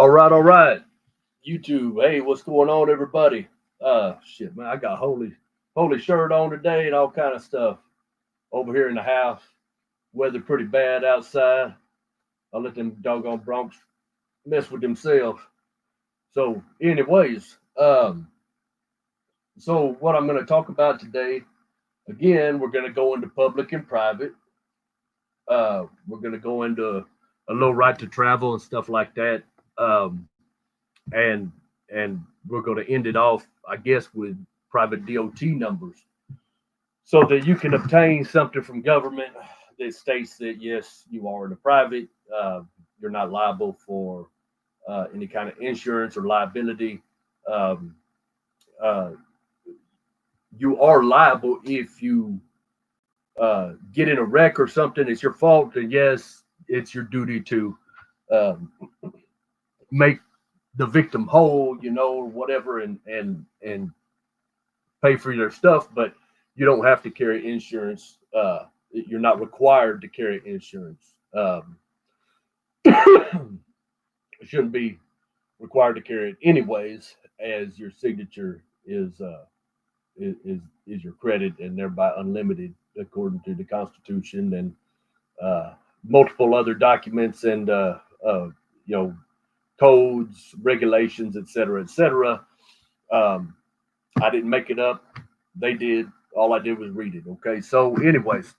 All right. YouTube. Hey, what's going on, everybody? Shit, man, I got holy shirt on today and all kind of stuff over here in the house. Weather pretty bad outside. I'll let them doggone Bronx mess with themselves. So, anyways, so what I'm going to talk about today, again, we're going to go into public and private. We're going to go into a little right to travel and stuff like that. Um, and and we're going to end it off, I guess, with private DOT numbers, so that you can obtain something from government that states that yes, you are in a private, you're not liable for any kind of insurance or liability. Um, uh, you are liable if you get in a wreck or something. It's your fault, and yes, it's your duty to um, make the victim whole, or whatever, and pay for their stuff, but you don't have to carry insurance. You're not required to carry insurance. It shouldn't be required to carry it anyways, as your signature is your credit and thereby unlimited according to the Constitution and multiple other documents and you know codes, regulations, etc., etc. Um, I didn't make it up. They did. All I did was read it. Okay. So, anyways,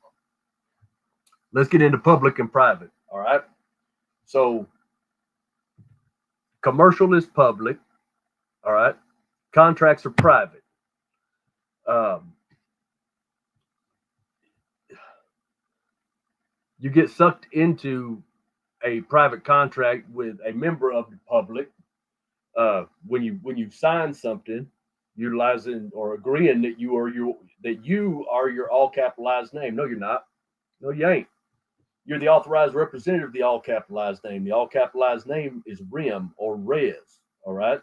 let's get into public and private. All right. So, commercial is public. All right. Contracts are private. Um, you get sucked into a private contract with a member of the public when you sign something, utilizing or agreeing that you are your all capitalized name. No, you're not. No, you ain't. You're the authorized representative of the all capitalized name. The all capitalized name is RIM or RES. All right.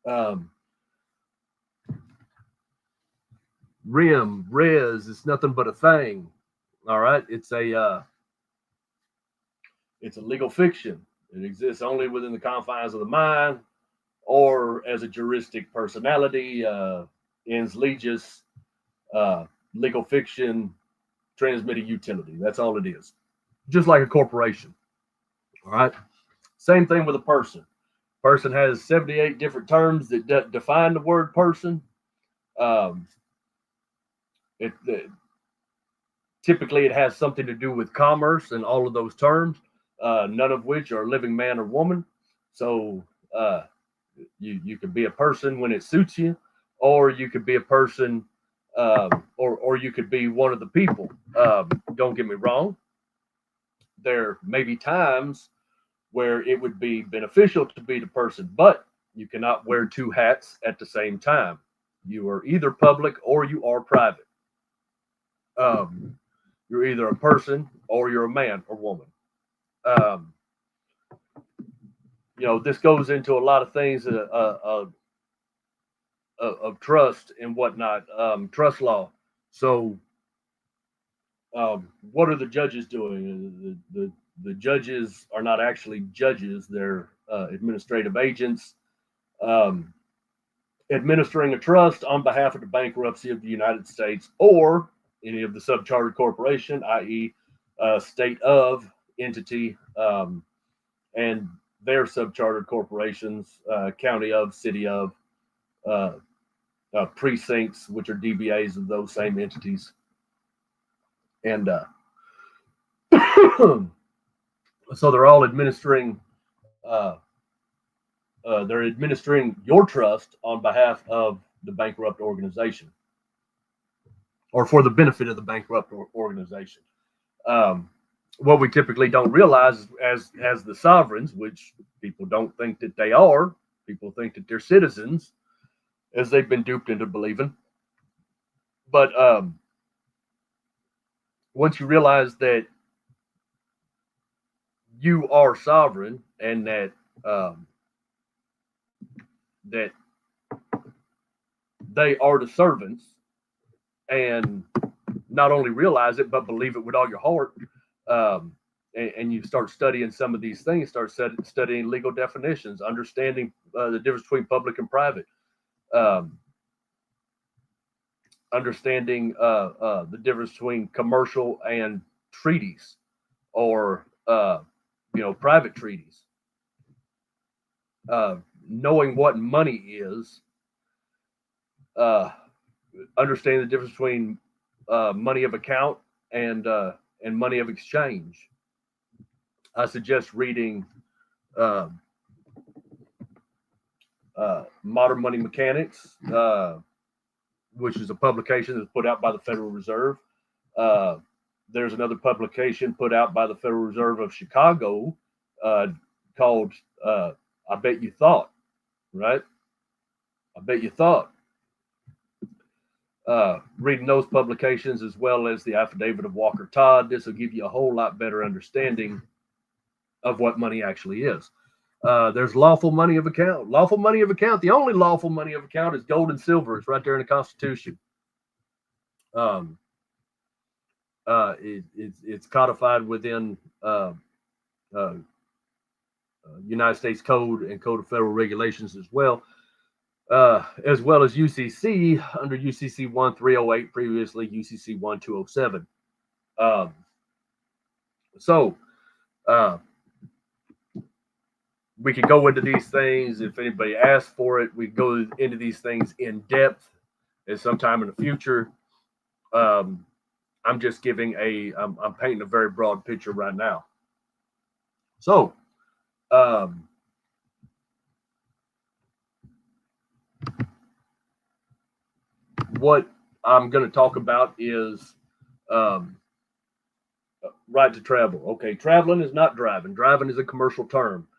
Um, RIM, RES, it's nothing but a thing. All right. It's a legal fiction. It exists only within the confines of the mind or as a juristic personality, ens legis, legal fiction, transmitted utility. That's all it is. Just like a corporation. All right. Same thing with a person. Person has 78 different terms that define the word person. Um, it typically it has something to do with commerce and all of those terms, none of which are living man or woman. So you could be a person when it suits you, or you could be a person, or you could be one of the people. Don't get me wrong. There may be times where it would be beneficial to be the person, but you cannot wear two hats at the same time. You are either public or you are private. Um, you're either a person or you're a man or woman. Um, this goes into a lot of things of trust and whatnot, trust law. So, what are the judges doing? The judges are not actually judges; they're administrative agents um, administering a trust on behalf of the bankruptcy of the United States or any of the subchartered corporation, i.e., state of entity, and their subchartered corporations, county of, city of, uh, precincts, which are DBAs of those same entities. And so they're all administering, they're administering your trust on behalf of the bankrupt organization or for the benefit of the bankrupt organization. Um, what we typically don't realize as the sovereigns, which people don't think that they are, people think that they're citizens, as they've been duped into believing. But once you realize that you are sovereign and um, that they are the servants, and not only realize it but believe it with all your heart, um, and you start studying some of these things, start studying legal definitions, understanding the difference between public and private, um, understanding the difference between commercial and treaties, or private treaties, knowing what money is, uh, understanding the difference between money of account and money of exchange. I suggest reading uh, Modern Money Mechanics, which is a publication that's put out by the Federal Reserve. Uh, there's another publication put out by the Federal Reserve of Chicago called I Bet You Thought, right? I Bet You Thought. Reading those publications, as well as the Affidavit of Walker Todd, this will give you a whole lot better understanding of what money actually is. There's lawful money of account. Lawful money of account. The only lawful money of account is gold and silver. It's right there in the Constitution. It's codified within United States Code and Code of Federal Regulations as well as UCC under UCC 1308, previously UCC 1207. We could go into these things if anybody asks for it. We go into these things in depth at some time in the future. I'm just giving I'm painting a very broad picture right now. So, what I'm going to talk about is right to travel. Okay, traveling is not driving. Driving is a commercial term.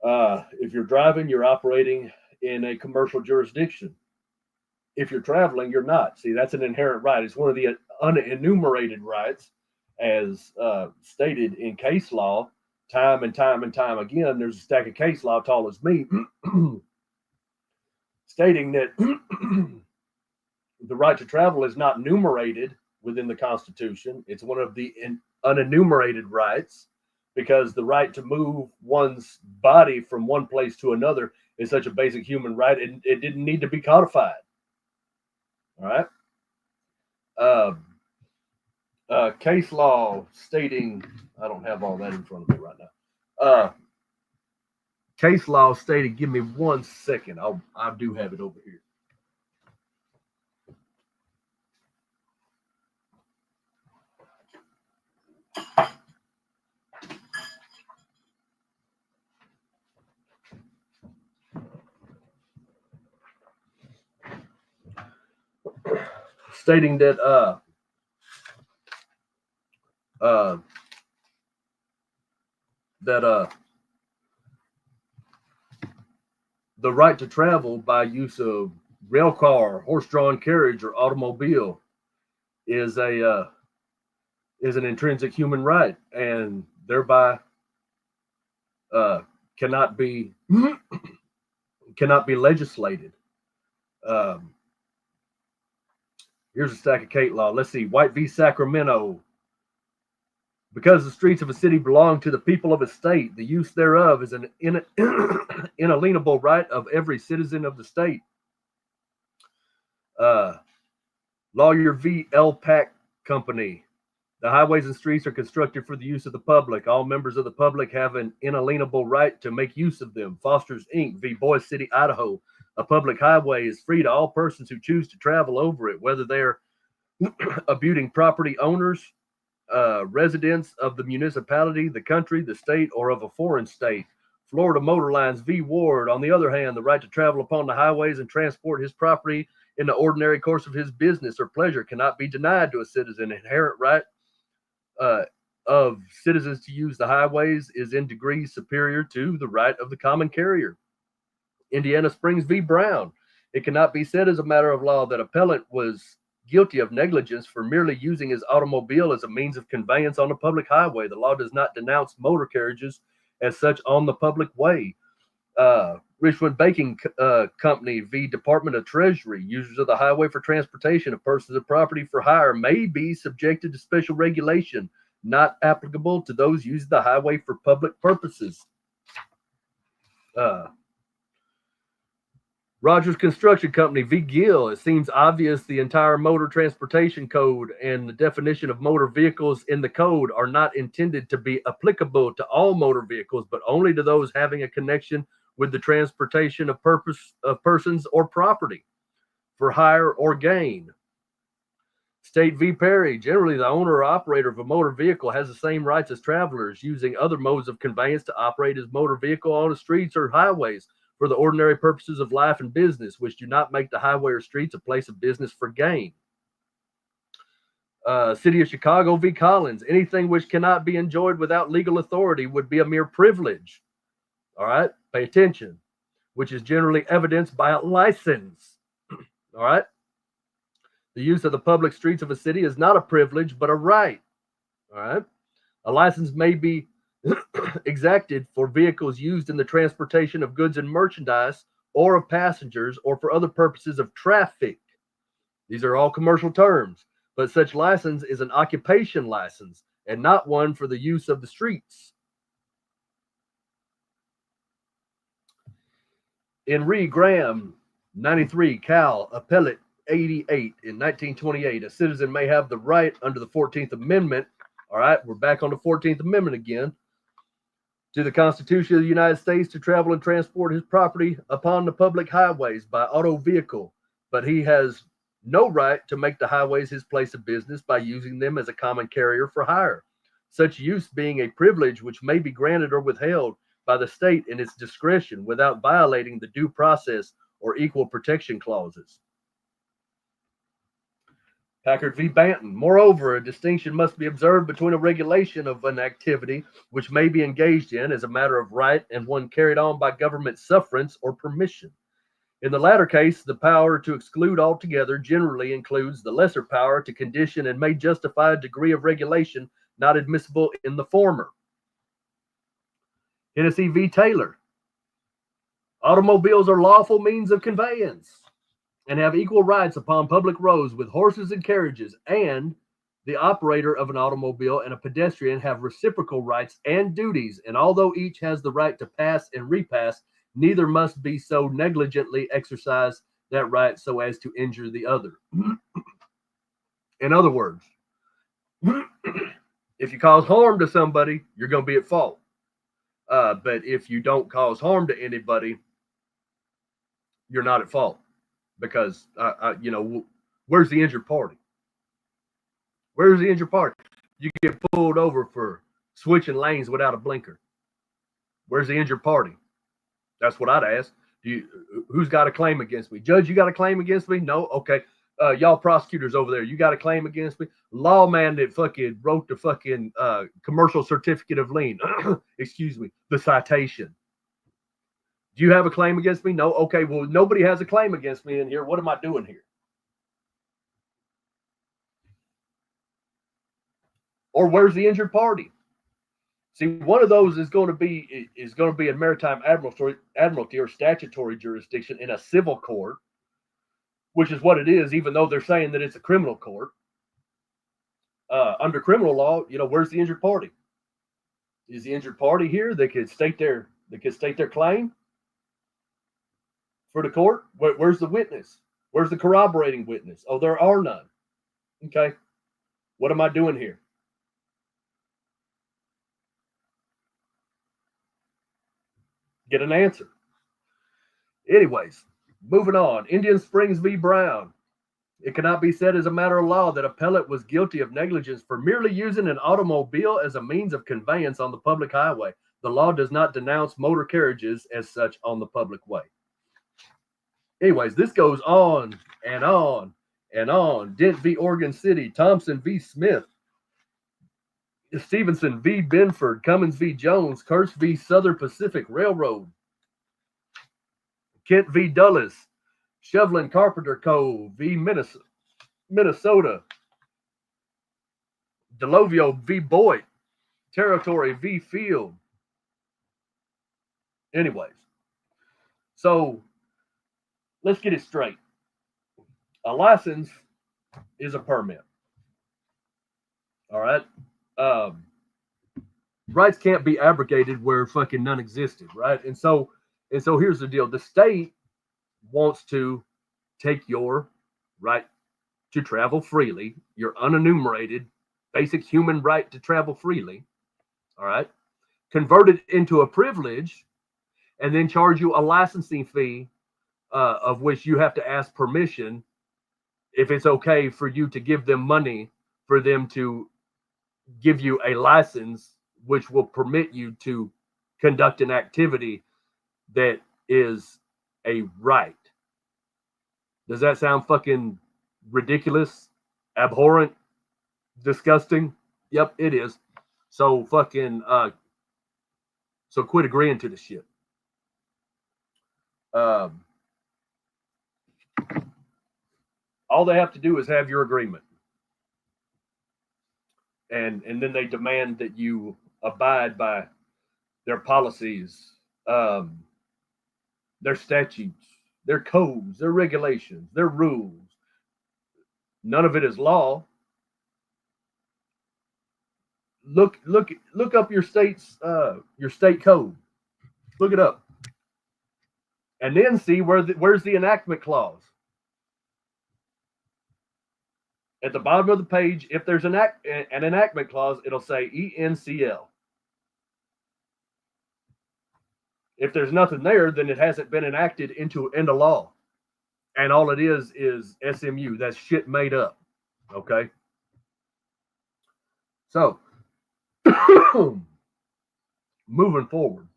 If you're driving, you're operating in a commercial jurisdiction. If you're traveling, you're not. See, that's an inherent right. It's one of the unenumerated rights, as stated in case law, time and time and time again. There's a stack of case law tall as me, stating that the right to travel is not enumerated within the Constitution. It's one of the unenumerated rights, because the right to move one's body from one place to another is such a basic human right, and it didn't need to be codified. All right. Case law stating, I don't have all that in front of me right now. Case law stating, give me 1 second. I do have it over here. Stating that the right to travel by use of rail car, horse-drawn carriage, or automobile is an intrinsic human right, and thereby cannot be legislated. Here's a stack of Kate law. Let's see. White v. Sacramento. Because the streets of a city belong to the people of a state, the use thereof is an inalienable right of every citizen of the state. Lawyer v. LPAC Company. The highways and streets are constructed for the use of the public. All members of the public have an inalienable right to make use of them. Foster's Inc. v. Boise City, Idaho. A public highway is free to all persons who choose to travel over it, whether they're abutting property owners, residents of the municipality, the country, the state, or of a foreign state. Florida Motor Lines v. Ward. On the other hand, the right to travel upon the highways and transport his property in the ordinary course of his business or pleasure cannot be denied to a citizen. Inherent right of citizens to use the highways is in degrees superior to the right of the common carrier. Indiana Springs v. Brown. It cannot be said as a matter of law that appellant was guilty of negligence for merely using his automobile as a means of conveyance on a public highway. The law does not denounce motor carriages as such on the public way. Richmond Baking Company v. Department of Treasury. Users of the highway for transportation of persons and property for hire may be subjected to special regulation. not applicable to those using the highway for public purposes. Rogers Construction Company v. Gill. It seems obvious the entire motor transportation code and the definition of motor vehicles in the code are not intended to be applicable to all motor vehicles, but only to those having a connection with the transportation of persons or property for hire or gain. State v. Perry. Generally, the owner or operator of a motor vehicle has the same rights as travelers using other modes of conveyance to operate his motor vehicle on the streets or highways for the ordinary purposes of life and business, which do not make the highway or streets a place of business for gain. City of Chicago v. Collins. Anything which cannot be enjoyed without legal authority would be a mere privilege. All right, pay attention, which is generally evidenced by a license. All right. The use of the public streets of a city is not a privilege, but a right. All right. A license may be exacted for vehicles used in the transportation of goods and merchandise or of passengers or for other purposes of traffic. These are all commercial terms, but such license is an occupation license and not one for the use of the streets. Henry Graham, 93, Cal, Appellate 88 in 1928. A citizen may have the right under the 14th Amendment. All right, we're back on the 14th Amendment again. To the Constitution of the United States to travel and transport his property upon the public highways by auto vehicle, but he has no right to make the highways his place of business by using them as a common carrier for hire. Such use being a privilege which may be granted or withheld by the state in its discretion without violating the due process or equal protection clauses. Packard v. Banton. Moreover, a distinction must be observed between a regulation of an activity which may be engaged in as a matter of right and one carried on by government sufferance or permission. In the latter case, the power to exclude altogether generally includes the lesser power to condition and may justify a degree of regulation not admissible in the former. Hennessy v. Taylor. Automobiles are lawful means of conveyance and have equal rights upon public roads with horses and carriages, and the operator of an automobile and a pedestrian have reciprocal rights and duties, and although each has the right to pass and repass, neither must be so negligently exercise that right so as to injure the other. In other words, if you cause harm to somebody, you're going to be at fault. But if you don't cause harm to anybody, you're not at fault. Because, where's the injured party? Where's the injured party? You get pulled over for switching lanes without a blinker. Where's the injured party? That's what I'd ask. Who's got a claim against me? Judge, you got a claim against me? No? Okay. Y'all prosecutors over there, you got a claim against me? Lawman that fucking wrote the fucking commercial certificate of lien. Excuse me. The citation. Do you have a claim against me? No? Okay, well, nobody has a claim against me in here. What am I doing here? Or where's the injured party? See, one of those is going to be in maritime admiralty or statutory jurisdiction in a civil court, which is what it is, even though they're saying that it's a criminal court. Under criminal law, where's the injured party? Is the injured party here? They could state their claim for the court. Where's the witness? Where's the corroborating witness? Oh, there are none. Okay. What am I doing here? Get an answer. Anyways, moving on. Indian Springs v. Brown. It cannot be said as a matter of law that appellant was guilty of negligence for merely using an automobile as a means of conveyance on the public highway. The law does not denounce motor carriages as such on the public way. Anyways, this goes on and on and on. Dent v. Oregon City, Thompson v. Smith, Stevenson v. Benford, Cummins v. Jones, Kurtz v. Southern Pacific Railroad, Kent v. Dulles, Shevlin Carpenter Co. v. Minnesota, Delovio v. Boyd, Territory v. Field. Anyways, so let's get it straight. A license is a permit. All right. rights can't be abrogated where fucking none existed, right? And so here's the deal: the state wants to take your right to travel freely, your unenumerated basic human right to travel freely, all right, convert it into a privilege, and then charge you a licensing fee, of which you have to ask permission if it's okay for you to give them money for them to give you a license, which will permit you to conduct an activity that is a right. Does that sound fucking ridiculous, abhorrent, disgusting? Yep, it is. So fucking so quit agreeing to the shit. All they have to do is have your agreement, and then they demand that you abide by their policies, their statutes, their codes, their regulations, their rules. None of it is law. Look up your state code. Look it up, and then see where's the enactment clause. At the bottom of the page, if there's an enactment clause, it'll say ENCL. If there's nothing there, then it hasn't been enacted into law, and all it is SMU. That's shit made up. Okay. So, moving forward,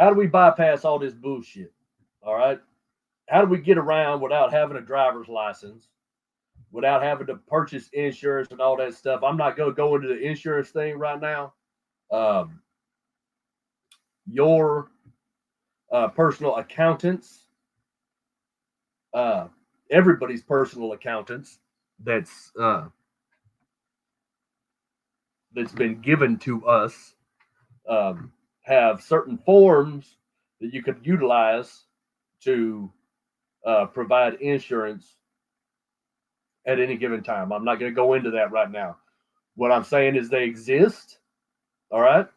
how do we bypass all this bullshit? All right. How do we get around without having a driver's license, without having to purchase insurance and all that stuff? I'm not going to go into the insurance thing right now. Your personal accountants, everybody's personal accountants that's been given to us, have certain forms that you could utilize to provide insurance at any given time. I'm not going to go into that right now. What I'm saying is they exist. All right.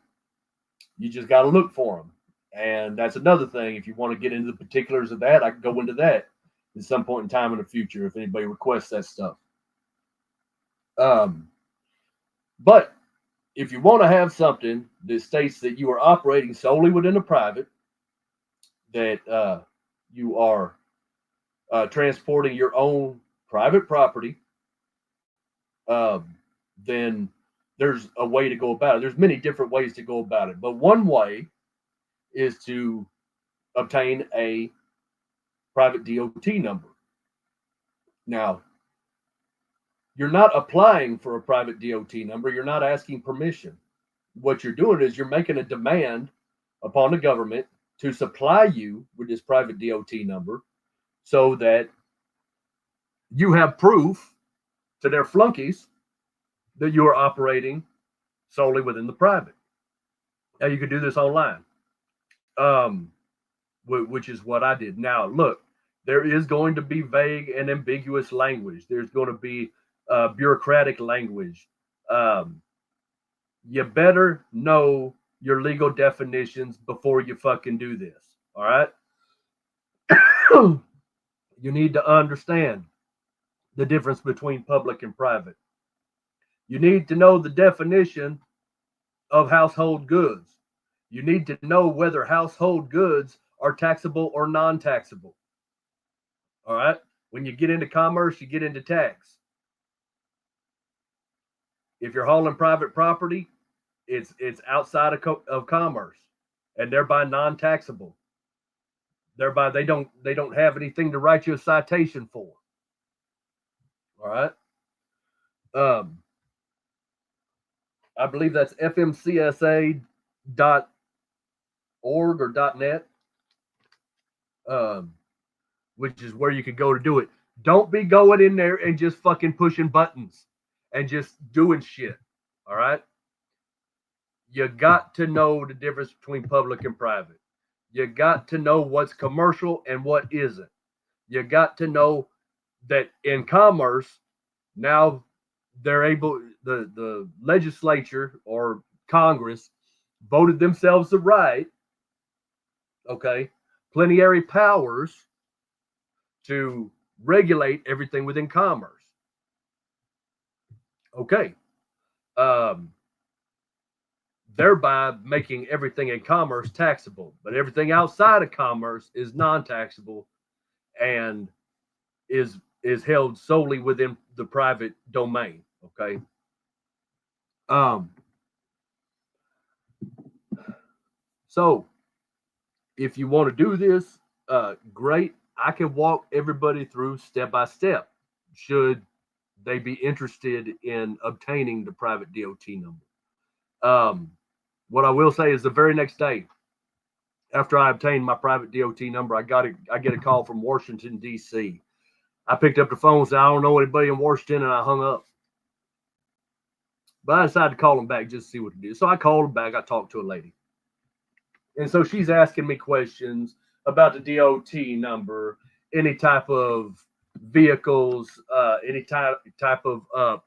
You just got to look for them. And that's another thing. If you want to get into the particulars of that, I can go into that at some point in time in the future if anybody requests that stuff. But if you want to have something that states that you are operating solely within a private, that you are transporting your own private property, then there's a way to go about it. There's many different ways to go about it, but one way is to obtain a private DOT number. Now, you're not applying for a private DOT number. You're not asking permission. What you're doing is you're making a demand upon the government to supply you with this private DOT number so that you have proof to their flunkies that you are operating solely within the private. Now, you can do this online, which is what I did. Now, look, there is going to be vague and ambiguous language. There's going to be bureaucratic language. You better know your legal definitions before you fucking do this. All right. You need to understand the difference between public and private. You need to know the definition of household goods. You need to know whether household goods are taxable or non-taxable. All right. When you get into commerce, you get into tax. If you're hauling private property, it's outside of commerce and thereby non-taxable. Thereby they don't have anything to write you a citation for. All right. I believe that's fmcsa.org or .net, which is where you could go to do it. Don't be going in there and just fucking pushing buttons and just doing shit. All right. You got to know the difference between public and private. You got to know what's commercial and what isn't. You got to know that in commerce, now they're able, the legislature or Congress voted themselves the right, okay, plenary powers to regulate everything within commerce. Okay. Um, Thereby making everything in commerce taxable, but everything outside of commerce is non-taxable and is held solely within the private domain. Okay. Um, so if you want to do this, great. I can walk everybody through step by step. Should they be interested in obtaining the private DOT number? What I will say is the very next day after I obtained my private DOT number, I get a call from Washington, D.C. I picked up the phone and said, I don't know anybody in Washington, and I hung up. But I decided to call them back just to see what to do. So I called them back. I talked to a lady. And so she's asking me questions about the DOT number, any type of vehicles, any type of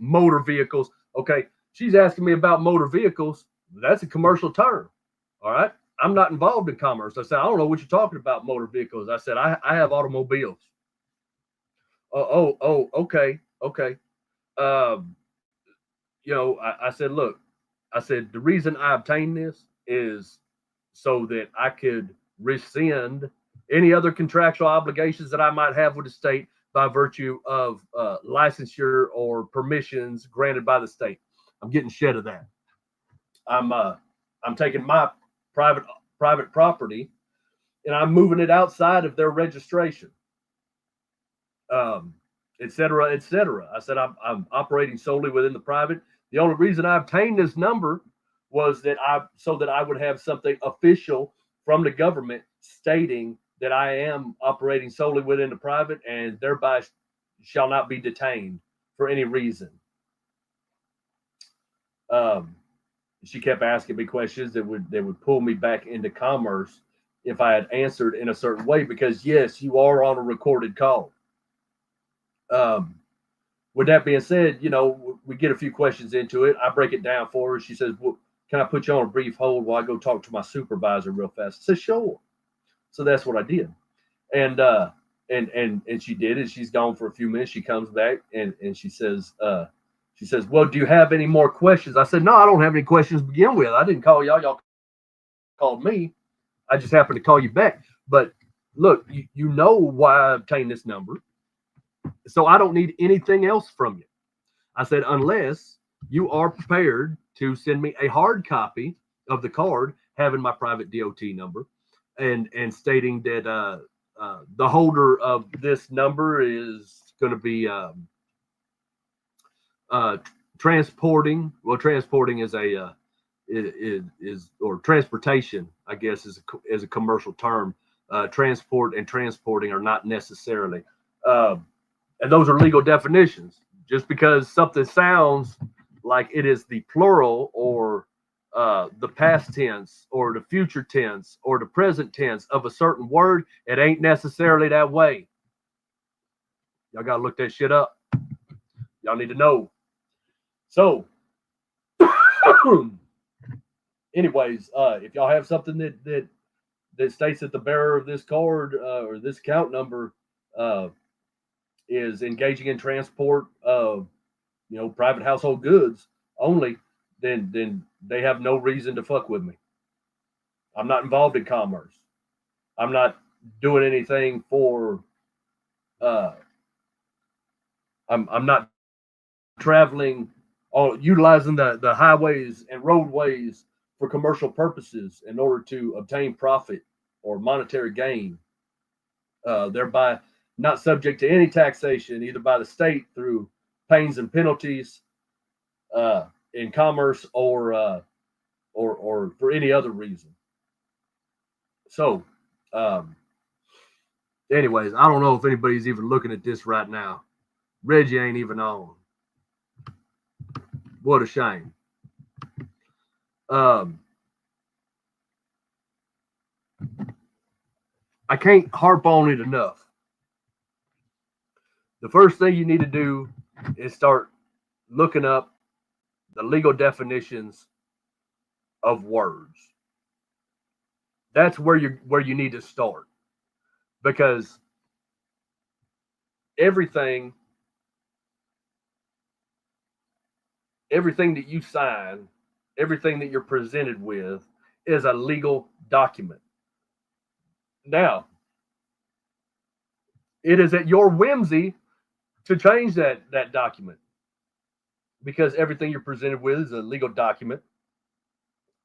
motor vehicles. Okay. She's asking me about motor vehicles. That's a commercial term. All right. I'm not involved in commerce. I said, I don't know what you're talking about, motor vehicles. I said, I have automobiles. Okay. I said, look, I said, the reason I obtained this is so that I could rescind any other contractual obligations that I might have with the state by virtue of licensure or permissions granted by the state. I'm getting shed of that. I'm taking my private property and I'm moving it outside of their registration, et cetera, et cetera. I said I'm operating solely within the private. The only reason I obtained this number was that I would have something official from the government stating that I am operating solely within the private and thereby shall not be detained for any reason. She kept asking me questions that would pull me back into commerce if I had answered in a certain way, because yes, you are on a recorded call. With that being said, we get a few questions into it. I break it down for her. She says, well, can I put you on a brief hold while I go talk to my supervisor real fast? I said, sure. So that's what I did. And she did it. She's gone for a few minutes. She comes back and she says, well, do you have any more questions? I said, no, I don't have any questions to begin with. I didn't call y'all. Y'all called me. I just happened to call you back. But look, you know why I obtained this number. So I don't need anything else from you. I said, unless you are prepared to send me a hard copy of the card having my private DOT number and stating that the holder of this number is going to be transporting. Well, transporting is or transportation, I guess, is a commercial term. Transport and transporting are not necessarily, and those are legal definitions. Just because something sounds like it is the plural or the past tense or the future tense or the present tense of a certain word, it ain't necessarily that way. Y'all got to look that shit up. Y'all need to know. So, anyways, if y'all have something that states that the bearer of this card or this account number is engaging in transport of private household goods only, then they have no reason to fuck with me. I'm not involved in commerce. I'm not doing anything for I'm not traveling or utilizing the highways and roadways for commercial purposes in order to obtain profit or monetary gain, thereby not subject to any taxation either by the state through pains and penalties in commerce or for any other reason. So, anyways, I don't know if anybody's even looking at this right now. Reggie ain't even on. What a shame. I can't harp on it enough. The first thing you need to do is start looking up the legal definitions of words. That's where you need to start, because everything that you sign, everything that you're presented with is a legal document. Now, it is at your whimsy to change that document, because everything you're presented with is a legal document,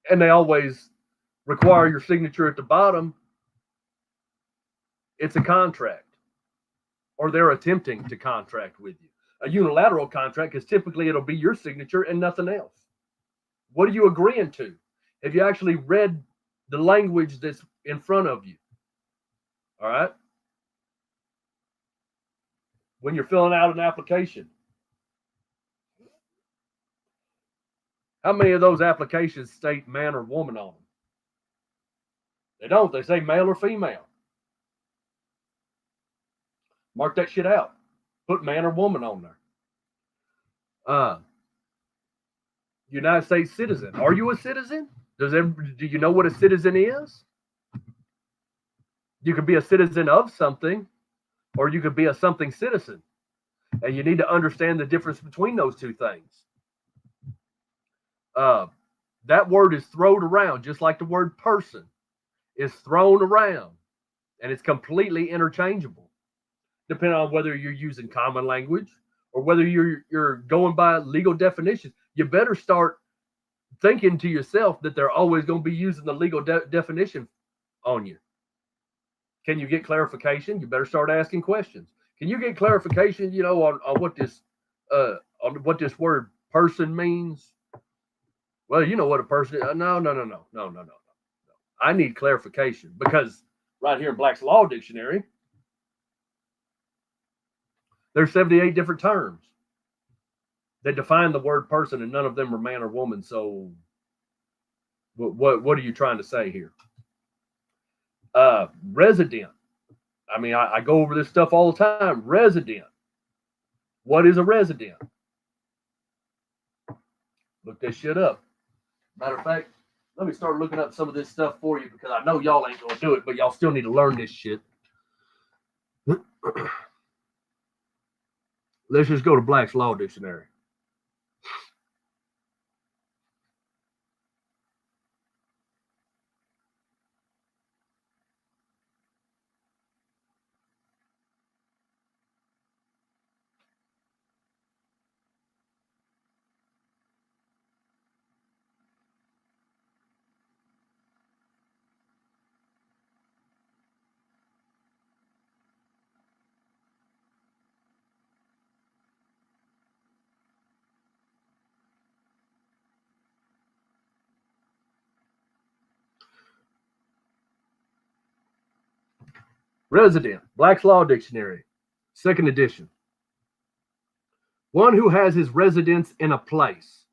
and they always require your signature at the bottom. It's a contract, or they're attempting to contract with you. A unilateral contract is typically it'll be your signature and nothing else. What are you agreeing to? Have you actually read the language that's in front of you? All right. When you're filling out an application, how many of those applications state man or woman on them? They don't. They say male or female. Mark that shit out. Put man or woman on there. United States citizen. Are you a citizen? Do you know what a citizen is? You could be a citizen of something, or you could be a something citizen. And you need to understand the difference between those two things. That word is thrown around, just like the word person is thrown around, and it's completely interchangeable, depending on whether you're using common language or whether you're going by legal definitions. You better start thinking to yourself that they're always going to be using the legal definition on you. Can you get clarification? You better start asking questions. Can you get clarification, on what this word person means? Well, you know what a person is. No. I need clarification, because right here in Black's Law Dictionary, there's 78 different terms that define the word person, and none of them are man or woman. So what are you trying to say here? Resident. I mean, I go over this stuff all the time. Resident. What is a resident? Look that shit up. Matter of fact, let me start looking up some of this stuff for you, because I know y'all ain't gonna do it, but y'all still need to learn this shit. Let's just go to Black's Law Dictionary. Resident, Black's Law Dictionary, second edition. One who has his residence in a place.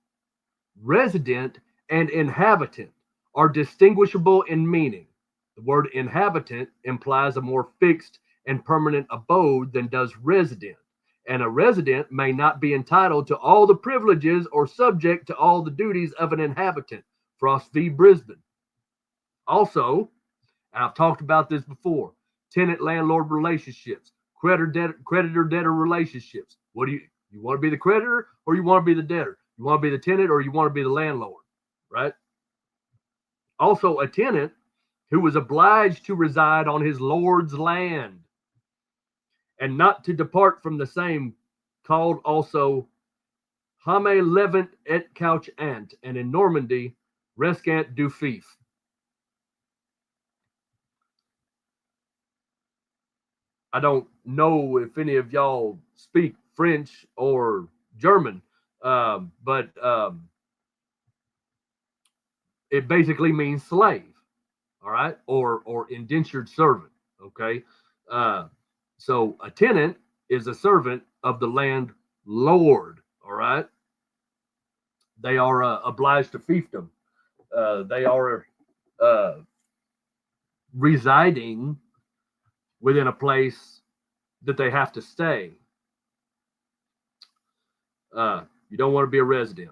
Resident and inhabitant are distinguishable in meaning. The word inhabitant implies a more fixed and permanent abode than does resident, and a resident may not be entitled to all the privileges or subject to all the duties of an inhabitant. Frost v. Brisbane. Also, and I've talked about this before, tenant-landlord relationships, creditor-debtor relationships. What do you want to be the creditor, or you want to be the debtor? You want to be the tenant, or you want to be the landlord, right? Also, a tenant who was obliged to reside on his lord's land and not to depart from the same, called also Hame levant et couch ant, and in Normandy, rescant du fief. I don't know if any of y'all speak French or German, but it basically means slave, all right, or indentured servant, okay? So a tenant is a servant of the landlord, all right? They are obliged to fiefdom. They are residing within a place that they have to stay. You don't want to be a resident.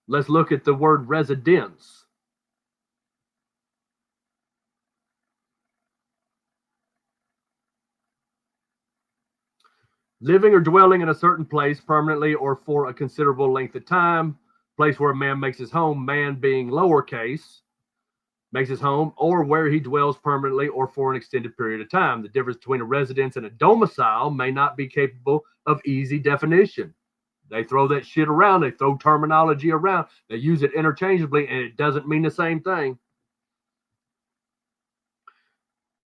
Let's look at the word residence. Living or dwelling in a certain place permanently or for a considerable length of time. Place where a man makes his home, man being lowercase, makes his home, or where he dwells permanently or for an extended period of time. The difference between a residence and a domicile may not be capable of easy definition. They throw that shit around. They throw terminology around. They use it interchangeably, and it doesn't mean the same thing.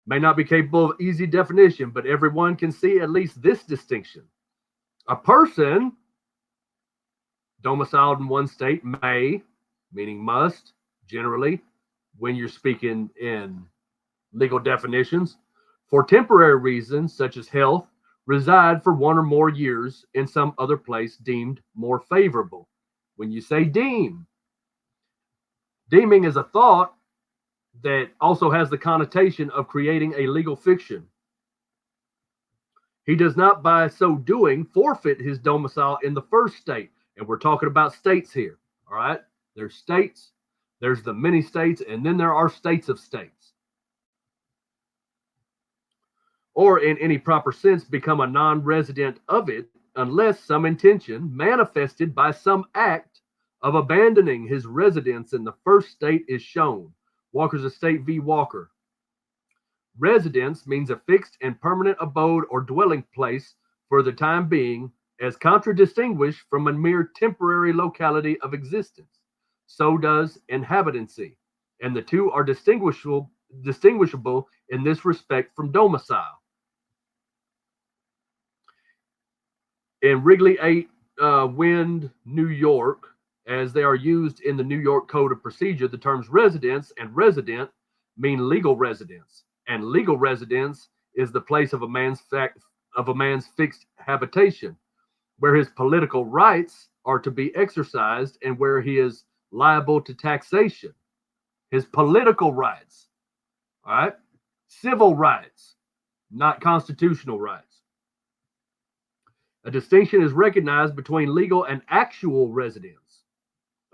May not be capable of easy definition, but everyone can see at least this distinction. A person domiciled in one state may, meaning must, generally, when you're speaking in legal definitions, for temporary reasons such as health, reside for 1 or more years in some other place deemed more favorable. When you say deeming is a thought that also has the connotation of creating a legal fiction. He does not, by so doing, forfeit his domicile in the first state. And we're talking about states here. All right. There's states, there's the many states, and then there are states of states. Or in any proper sense, become a non-resident of it unless some intention manifested by some act of abandoning his residence in the first state is shown. Walker's Estate v. Walker. Residence means a fixed and permanent abode or dwelling place for the time being, as contradistinguished from a mere temporary locality of existence. So does inhabitancy, and the two are distinguishable in this respect from domicile. In Wrigley 8, Wind, New York, as they are used in the New York Code of Procedure, the terms residence and resident mean legal residence, and legal residence is the place of a man's fixed habitation, where his political rights are to be exercised and where he is liable to taxation. His political rights, all right, civil rights, not constitutional rights. A distinction is recognized between legal and actual residence.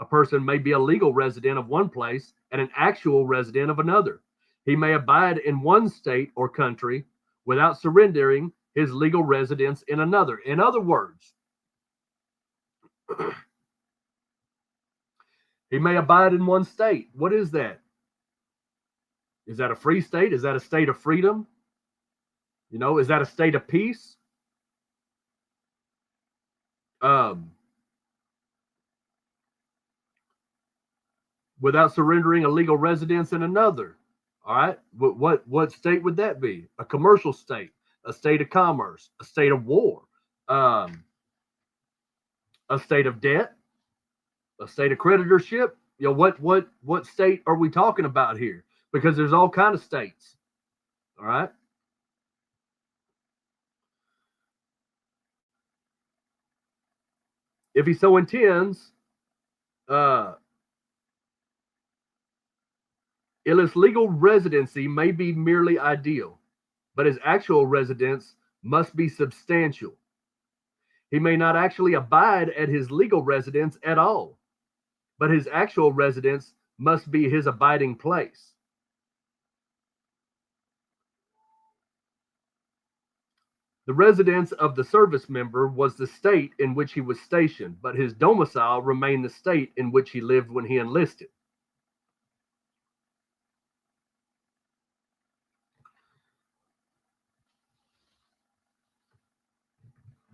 A person may be a legal resident of one place and an actual resident of another. He may abide in one state or country without surrendering his legal residence in another. In other words, he may abide in one state. What is that? Is that a free state? Is that a state of freedom? You know, is that a state of peace? Without surrendering a legal residence in another. All right. What state would that be? A commercial state, a state of commerce, a state of war, a state of debt, a state of creditorship. You know, what state are we talking about here? Because there's all kinds of states. All right. If he so intends, his legal residency may be merely ideal, but his actual residence must be substantial. He may not actually abide at his legal residence at all, but his actual residence must be his abiding place. The residence of the service member was the state in which he was stationed, but his domicile remained the state in which he lived when he enlisted.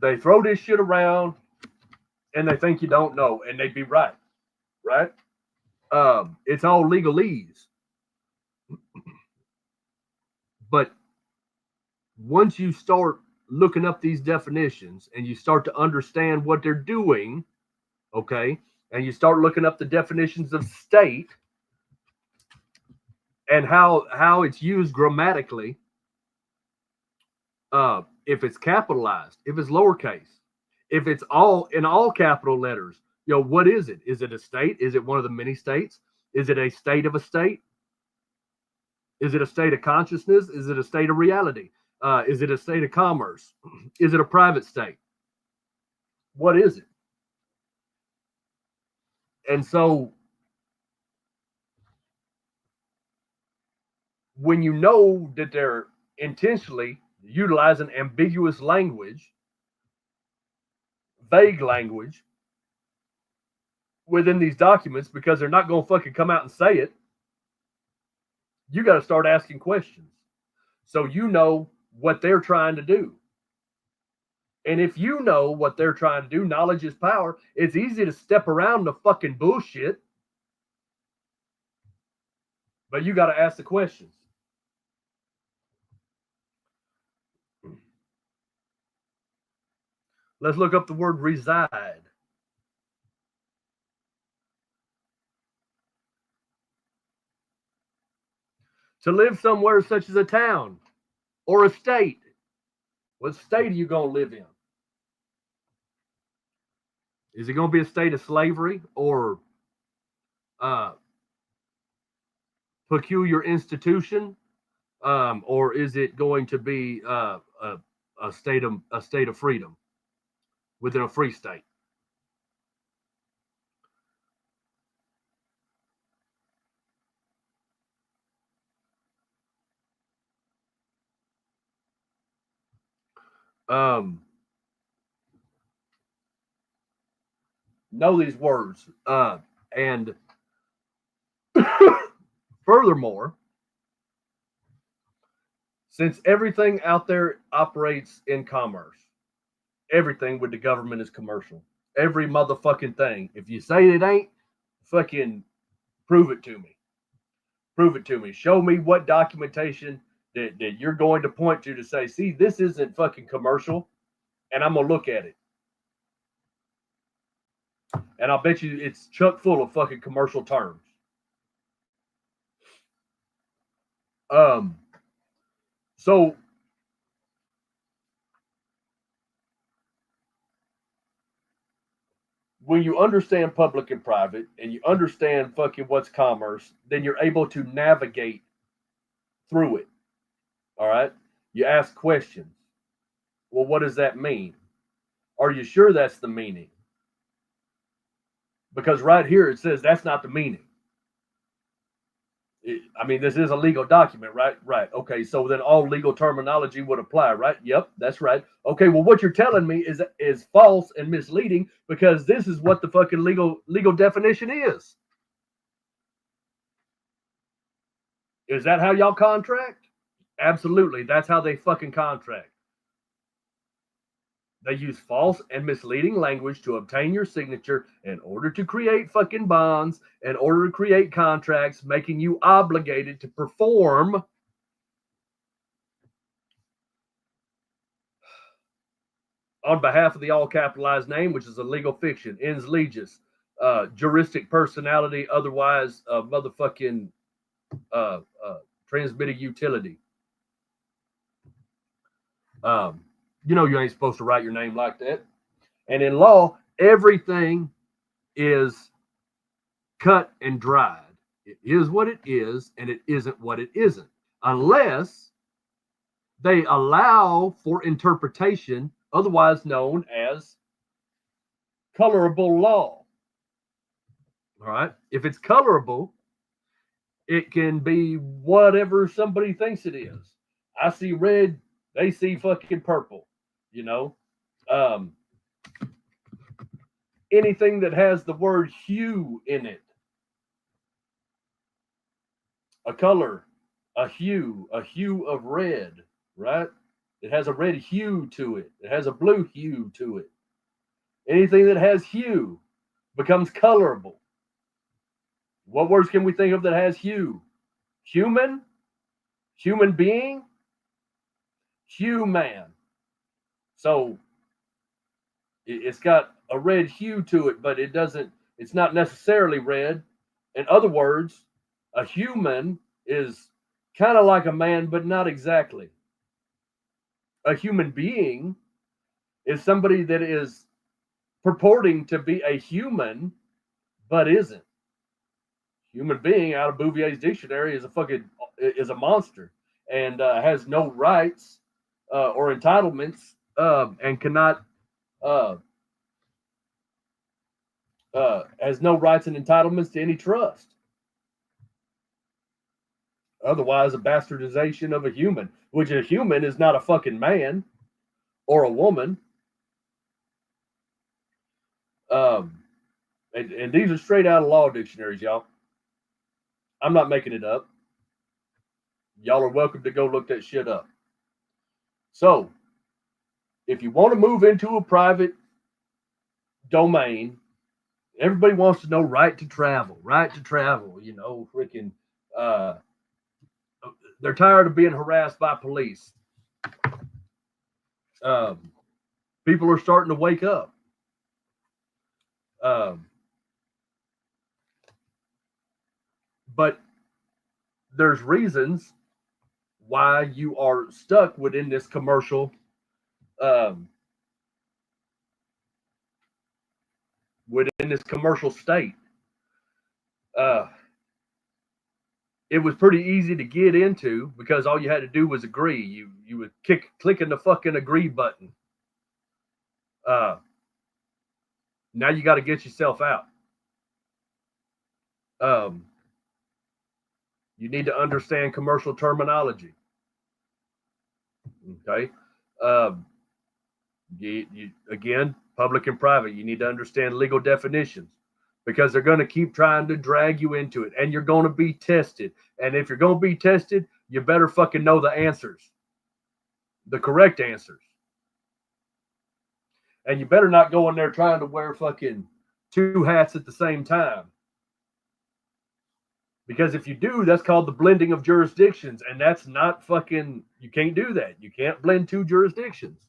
They throw this shit around and they think you don't know, and they'd be right. Right? It's all legalese. But once you start looking up these definitions and you start to understand what they're doing, okay, and you start looking up the definitions of state and how it's used grammatically, if it's capitalized, if it's lowercase, if it's all in all capital letters, you know, what is it? Is it a state? Is it one of the many states? Is it a state of a state? Is it a state of consciousness? Is it a state of reality? Is it a state of commerce? Is it a private state? What is it? And so when you know that they're intentionally utilizing ambiguous language, vague language within these documents because they're not going to fucking come out and say it, you got to start asking questions. So you know what they're trying to do. And if you know what they're trying to do, knowledge is power. It's easy to step around the fucking bullshit, but you got to ask the questions. Let's look up the word reside. To live somewhere such as a town or a state. What state are you going to live in? Is it going to be a state of slavery or peculiar institution, or is it going to be a state of freedom within a free state? Know these words, and furthermore, since everything out there operates in commerce, everything with the government is commercial. Every motherfucking thing. If you say it ain't, fucking prove it to me. Prove it to me. Show me what documentation that you're going to point to say, see, this isn't fucking commercial, and I'm gonna look at it. And I'll bet you it's chock full of fucking commercial terms. So when you understand public and private and you understand fucking what's commerce, then you're able to navigate through it. All right. You ask questions. Well, what does that mean? Are you sure that's the meaning? Because right here it says that's not the meaning. I mean, this is a legal document, right? Right. Okay. So then all legal terminology would apply, right? Yep, that's right. Okay. Well, what you're telling me is false and misleading because this is what the fucking legal definition is. Is that how y'all contract? Absolutely. That's how they fucking contract. They use false and misleading language to obtain your signature in order to create fucking bonds, in order to create contracts, making you obligated to perform on behalf of the all capitalized name, which is a legal fiction, ens legis, juristic personality, otherwise motherfucking transmitted utility. You know you ain't supposed to write your name like that. And in law, everything is cut and dried. It is what it is, and it isn't what it isn't. Unless they allow for interpretation, otherwise known as colorable law. All right. If it's colorable, it can be whatever somebody thinks it is. I see red, they see fucking purple, you know. Anything that has the word hue in it, a color, a hue of red, right? It has a red hue to it. It has a blue hue to it. Anything that has hue becomes colorable. What words can we think of that has hue? Human, human being, human. So it's got a red hue to it, but it's not necessarily red. In other words, a human is kind of like a man, but not exactly. A human being is somebody that is purporting to be a human, but isn't. Human being out of Bouvier's dictionary is a monster and has no rights, or entitlements, and cannot has no rights and entitlements to any trust. Otherwise, a bastardization of a human, which a human is not a fucking man or a woman. And these are straight out of law dictionaries, y'all. I'm not making it up. Y'all are welcome to go look that shit up. So, if you want to move into a private domain, everybody wants to know right to travel, you know, freaking, they're tired of being harassed by police. People are starting to wake up. But there's reasons why you are stuck within this commercial state. It was pretty easy to get into because all you had to do was agree. You would clicking the fucking agree button. Now you got to get yourself out. You need to understand commercial terminology. Okay. Again, public and private, you need to understand legal definitions because they're going to keep trying to drag you into it and you're going to be tested. And if you're going to be tested, you better fucking know the answers, the correct answers. And you better not go in there trying to wear fucking two hats at the same time. Because if you do, that's called the blending of jurisdictions. And that's not fucking, you can't do that. You can't blend two jurisdictions.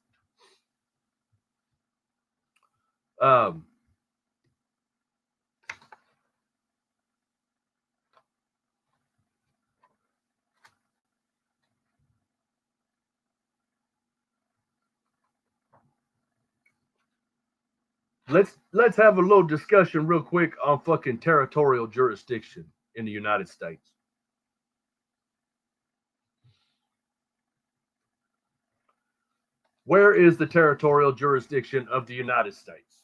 Let's have a little discussion real quick on fucking territorial jurisdiction in the United States. Where is the territorial jurisdiction of the United States?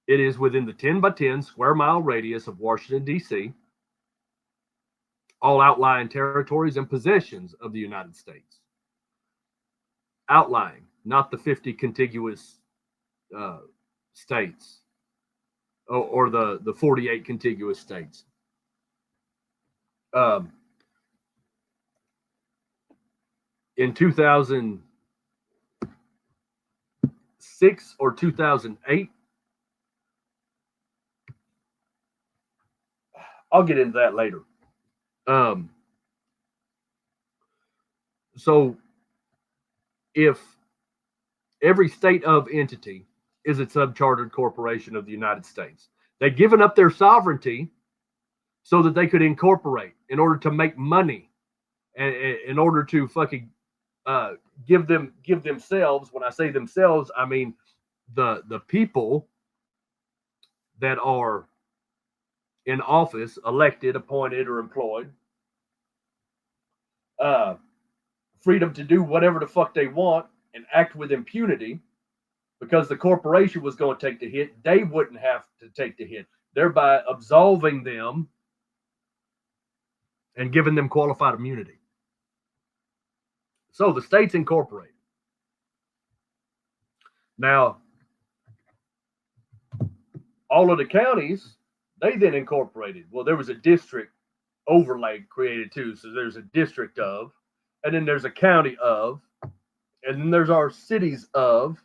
It is within the 10 by 10 square mile radius of Washington, D.C., all outlying territories and possessions of the United States. Outlying, not the 50 contiguous states or the 48 contiguous states. In 2006 or 2008, I'll get into that later. So if every state of entity is a subchartered corporation of the United States, they've given up their sovereignty so that they could incorporate in order to make money and in order to fucking give themselves, when I say themselves, I mean the people that are in office, elected, appointed, or employed, freedom to do whatever the fuck they want and act with impunity because the corporation was going to take the hit. They wouldn't have to take the hit, thereby absolving them and giving them qualified immunity. So the state's incorporated. Now, all of the counties, they then incorporated. Well, there was a district overlay created too. So there's a district of, and then there's a county of, and then there's our cities of,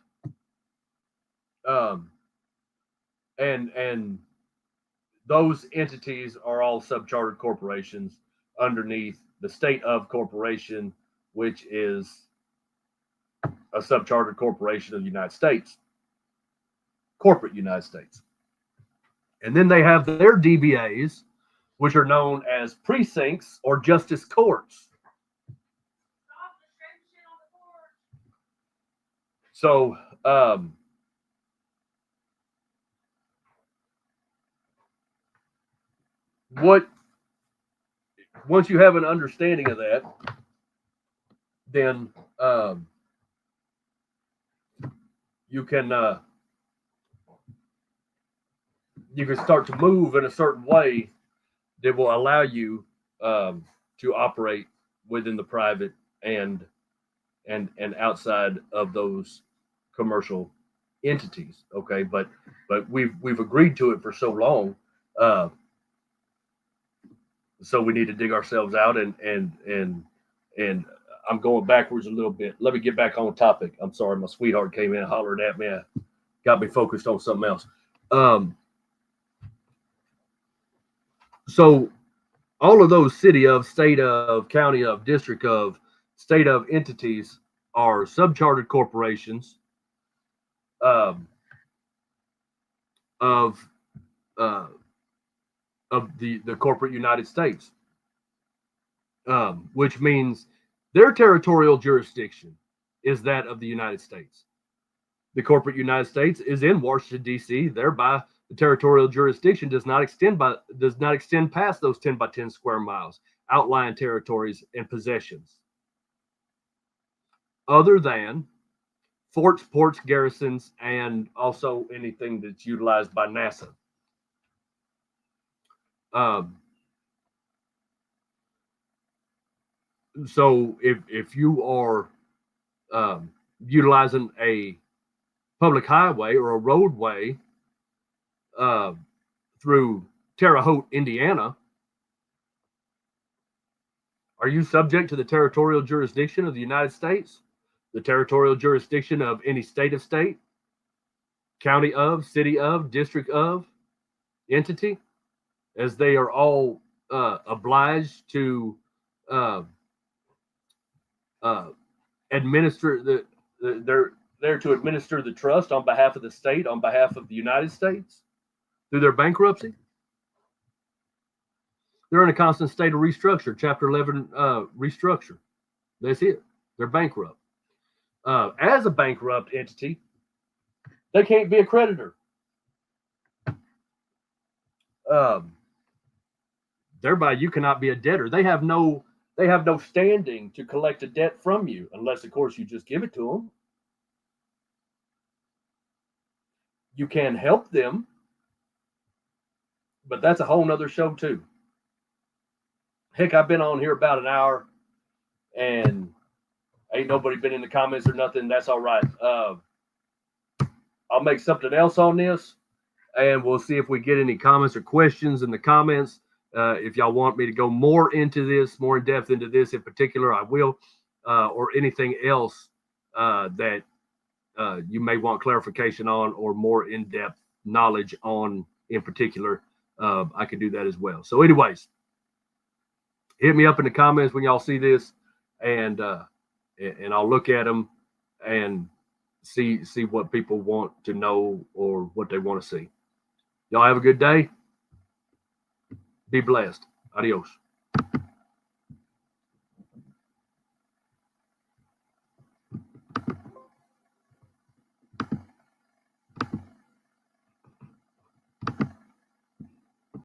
and those entities are all subchartered corporations underneath the state of corporation, which is a subchartered corporation of the United States, corporate United States. And then they have their DBAs, which are known as precincts or justice courts. So, what once you have an understanding of that, then you can start to move in a certain way that will allow you to operate within the private and outside of those commercial entities. Okay, but we've agreed to it for so long, so we need to dig ourselves out and I'm going backwards a little bit. Let me get back on topic. I'm sorry, my sweetheart came in and hollered at me, got me focused on something else. So all of those city of, state of, county of, district of, state of entities are subchartered corporations of the corporate United States, which means their territorial jurisdiction is that of the United States. The corporate United States is in Washington, D.C., thereby the territorial jurisdiction does not extend past those 10 by 10 square miles, outlying territories and possessions, other than forts, ports, garrisons, and also anything that's utilized by NASA. So if you are utilizing a public highway or a roadway through Terre Haute, Indiana, are you subject to the territorial jurisdiction of the United States, the territorial jurisdiction of any state of state, county of, city of, district of, entity, as they are all obliged to administer they're there to administer the trust on behalf of the state, on behalf of the United States through their bankruptcy? They're in a constant state of restructure, Chapter 11 restructure. That's it. They're bankrupt. As a bankrupt entity, they can't be a creditor. Thereby, you cannot be a debtor. They have no standing to collect a debt from you, unless, of course, you just give it to them. You can help them, but that's a whole nother show too. Heck, I've been on here about an hour, and ain't nobody been in the comments or nothing. That's all right. I'll make something else on this, and we'll see if we get any comments or questions in the comments. If y'all want me to go more into this, more in depth into this in particular, I will, or anything else that you may want clarification on or more in-depth knowledge on in particular, I can do that as well. So anyways, hit me up in the comments when y'all see this, and I'll look at them and see what people want to know or what they want to see. Y'all have a good day. Be blessed. Adios.